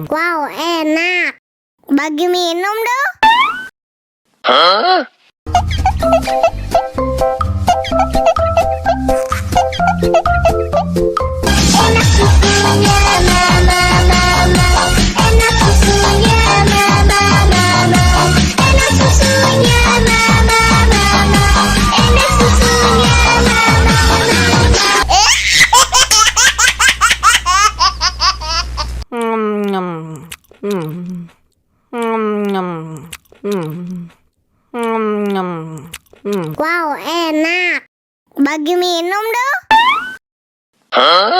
Wow, enak. Bagi minum dong. Enak susunya, mama, mama. Enak susunya, mama, mama. Enak susunya, mama, mama. Enak susunya, mama, mama. Wow, enak. Bagi minum dong. Enak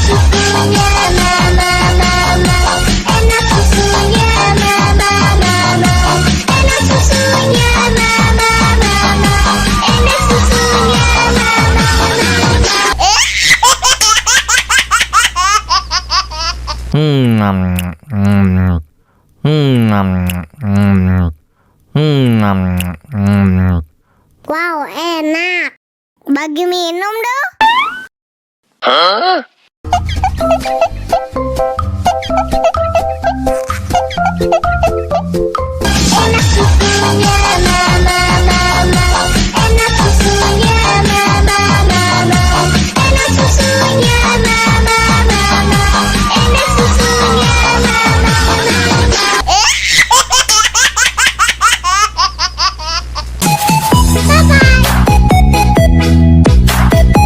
susunya, mama, mama. Enak susunya, mama, mama. Enak susunya, mama, mama. Enak susunya, mama, mama. Wow, enak. Bagi minum dong. Enak susunya, mama.